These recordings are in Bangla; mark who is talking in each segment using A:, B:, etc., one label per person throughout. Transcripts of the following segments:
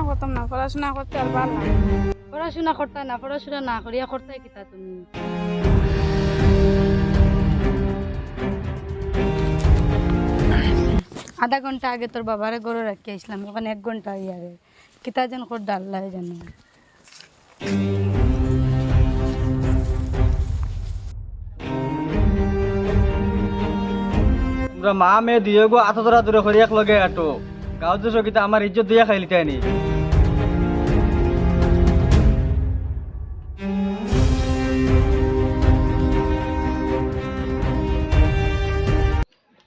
A: করতাম না, পড়াশোনা করতে আর ভালো লাগে।
B: পড়াশোনা করতে না, পড়াশোনা না করিয়া করতে কিতা তুমি? আধা ঘন্টা আগে তোর বাবারে গরু রাখি আসলাম, এখন 1 ঘন্টা ইয়ারে কিতা যেন কর ডাল্লা জানি।
C: তোমরা মা মেয়ে দিয়ে গো আতো ধরা দূরে করি এক লগে আটো গাঁও যে সকিতা আমার ইজ্জত দিয়া খাইলি তাইনি।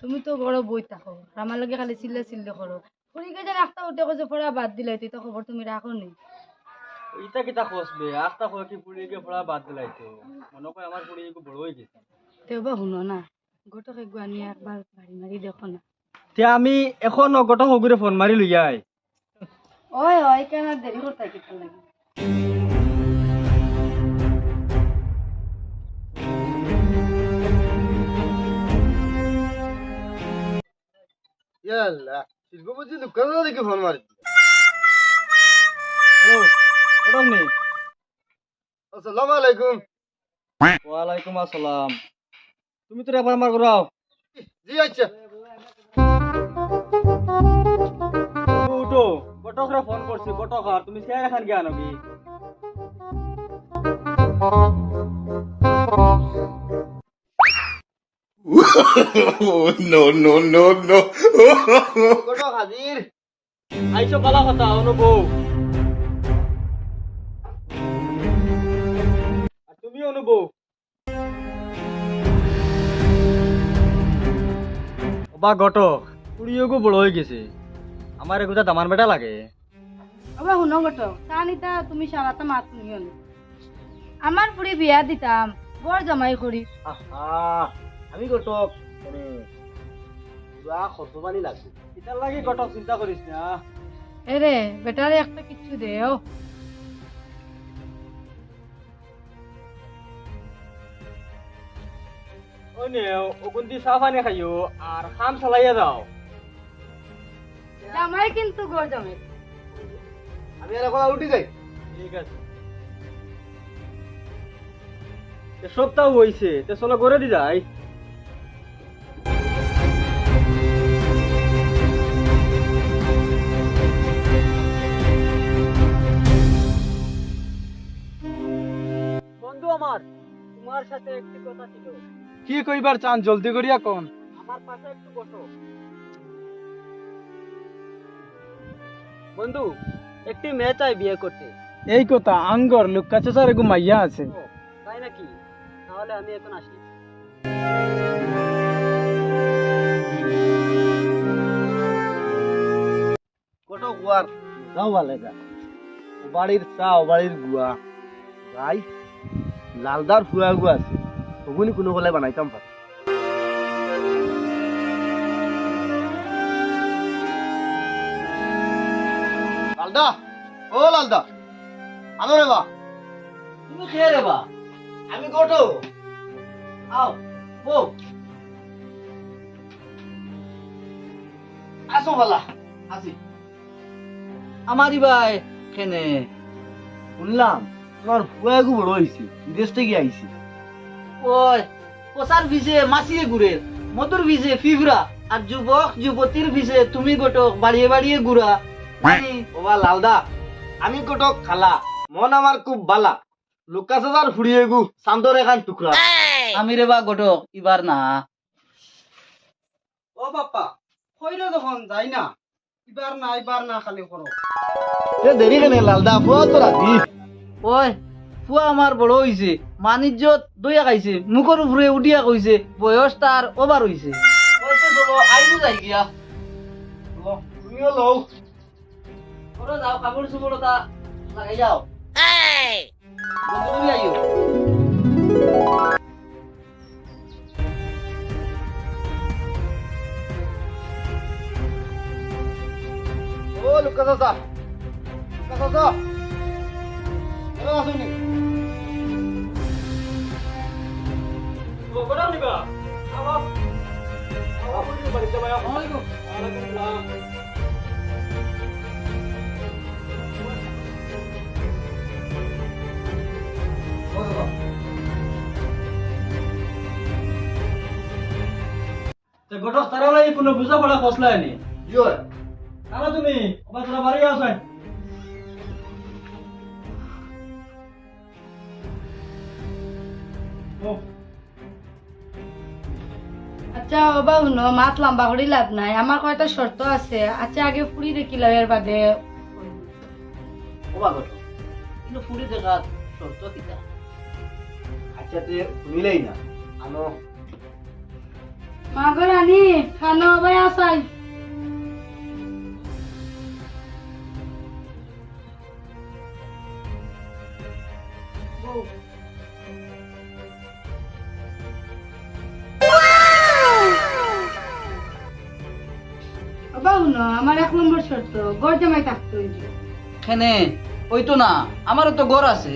B: তুমি তো বড় বই থাকো, আমার লগে খালি চিল্লে চিল্লে করো। খুড়িকে যে রাখতা উঠে কইছে পড়া বাদ দিলাই, তুই তো খবর তুমি রাখো নি।
C: ইটা কিতা খসবে আস্তা কয় কি পুড়িকে পড়া বাদ দিলাইতো, মনে কয় আমার পুড়ি বড় হয়ে গেছে।
B: তেবা শুনো না, গোটকে গুয়ানি একবার বাড়ি মারি দেখো না।
C: তে আমি এখনো গোটা হগুরে ফোন মারি লইয়াই।
B: ওই ওই কেন দেরি করতে কিতা লাগে?
D: ইয়াল্লা শিল্পপতি দোকানে দেখি ফোন মারি।
C: হ্যালো ওরম নি।
D: আসসালামু আলাইকুম।
C: ওয়ালাইকুম আসসালাম। তুমি তো একবার আমার ঘুরাও।
D: জি আচ্ছা।
C: উঠো গটকরে ফোন করছি, গটক আর তুমি শেয়ার এখান কে আনবি?
E: No, no, no, no.
D: কত হাজির?
C: আইসো কালা কথা অনুভব। আর তুমি অনুভব। বা গটক কুড়িও বড় হয়ে গেছে, আমার এগুলা দামান বেটা লাগে।
B: আবার শুনো গোটো তানিতা তুমি সারাটা মাত নিও নি। আমার পুরি বিয়া দিতাম, বড় জামাই করি।
D: আহা আমি গটক মানে পুরা খরচ পানি লাগবে।
C: এটার লাগে গটক চিন্তা করিস না।
B: এরে বেটারে একটা কিচ্ছু দেও।
C: ওই নে ওগুন্দি চা পানি খাইও আর খাম চালাইয়া যাও।
B: জামাই কিন্তু গড় জামাই।
D: আমি আর এখন উঠি যাই।
C: ঠিক আছে, সপ্তাহ হইছে তে চলো করে দি যাই। বন্ধু আমার, তোমার সাথে একটি কথা ছিল।
F: কি কইবার চান জলদি করিয়া কোন।
C: আমার পাশে একটু বসো। বন্ধু একটি মেয়ে চাই বিয়ে করতে।
F: এই কথা আঙ্গর লুক্কা চাচার এগু মাইয়া আছে।
C: ও, তাই নাকি? তাহলে আমি এখন আসি।
D: গটক গুয়ার যাও ভালো যা। ও বাড়ির চা ও বাড়ির গুয়া ভাই লালদার ফুয়া গুয়া আছে, ওগুনি কোনো বলে বানাইতাম পারি। লালদা ও লালদা আনো রে বা।
C: তুমি খেয়ে রে বা।
D: আমি গটো
C: আও বউ।
D: আসো ভালা আসি।
C: আমারই ভাই কেনে
D: শুনলাম তোমার ফুয়া গু বড় হয়েছে, বিদেশ থেকে আইছি।
G: ওই পোষার ভিজে মাছিয়ে ঘুরে, মধুর ভিজে ফিভরা, আর যুবক যুবতীর ভিজে তুমি গোটক বাড়িয়ে বাড়িয়ে ঘুরা।
D: ওবা লালদা আমি গটক খালা, মন আমার খুব বালা। লুকাস হাজার ফুড়িয়ে গু চান্দর এখান টুকরা।
G: আমি রে বা গোটক এবার না।
F: ও বাপ্পা কইলো যখন যাই না, এবার না খালি করো।
D: এ দেরি কেনে লালদা, ফুয়া তো রাজি।
G: ওই ফুয়া আমার বড় হইছে, মানিজ্যত দইয়া খাইছে, মুখর উপরে উঠিয়া কইছে বয়স তার ওভার হইছে। ওইতে চলো আইনু যাই গিয়া।
D: তুমিও লও।
G: ওরা যাও কাপড় চোপড় তা লাগাই যাও। বন্ধু তুমি আইও।
D: ও লুকাস হাজা, লুকাস হাজা এরা আসুনি।
C: গোটা নিবা। আও আও পুরি বাড়িতে ভাই। ওয়ালাইকুম আসসালাম। গটক তারা লাগি কোনো বুঝা পড়া খসলাই নি
D: জিও
C: তারা তুমি আবার তোরা বাড়ি আসেন
B: আচ্ছা বাবা শুনো মাত লম্বা করে লাভ নাই আমার কয়টা শর্ত আছে আচ্ছা আগে ফুড়ি দেখি এর বাদে
G: ওবা ঘটক কিন্তু ফুরি দেখা শর্ত কিতা
D: আচ্ছা তে শুনিলেই না আনো
B: মাগর আনি খানো ভাই আসাই বাবা শুনো আমার 1 নম্বর শর্ত গড় জামাই থাকতে হইবে
G: খেনে ওই তো না আমারও তো ঘর আছে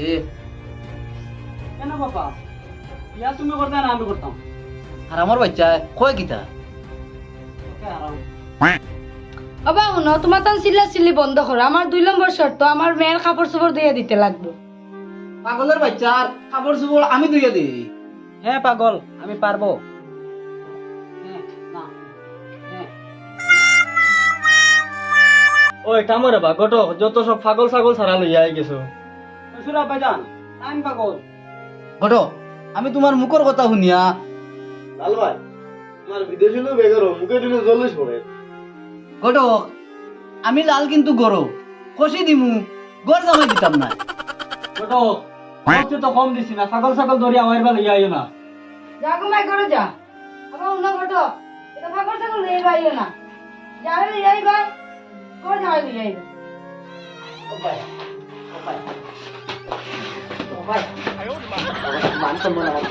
C: কেন বাবা বিয়া তুমি করতে না আমি করতাম
G: আর আমার বাচ্চা কয় কিতা
C: ওকে আরাম
B: বাবা শুনো তোমার তান চিল্লি বন্ধ করো আমার 2 নম্বর শর্ত আমার মেয়ের কাপড় চোপড় দিয়ে দিতে লাগবে
G: পাগলের বাচ্চার কাপড় চোপড় আমি ধুইয়া দিই
C: হ্যাঁ পাগল আমি পারবো হ্যাঁ, না, হ্যাঁ। ওই কামরে বা গটক যত সব পাগল ছাগল ছাড়া লইয়া আই গেছো সুরা বাজান আমি পাগল
G: ঘটক আমি তোমার মুখর কথা শুনিয়া
D: লাল ভাই তোমার বিদেশি লোক বেগর মুখে দিলে জলিস পড়ে
G: ঘটক আমি লাল কিন্তু গরো কষি দিমু গর জামাই দিতাম না
C: গটক সবচেয়ে তো কম দিছি না ছাগল ছাগল ধরিয়া আমার বা লইয়া আইও না
B: যা ঘুমাই করে যা বাবা শুনো ঘটো এটা কাপড় চোপড় লইয়া আইও না যাবে লইয়া আইবা গড় জামাই লইয়া আইবা
D: মান সম্মান আমার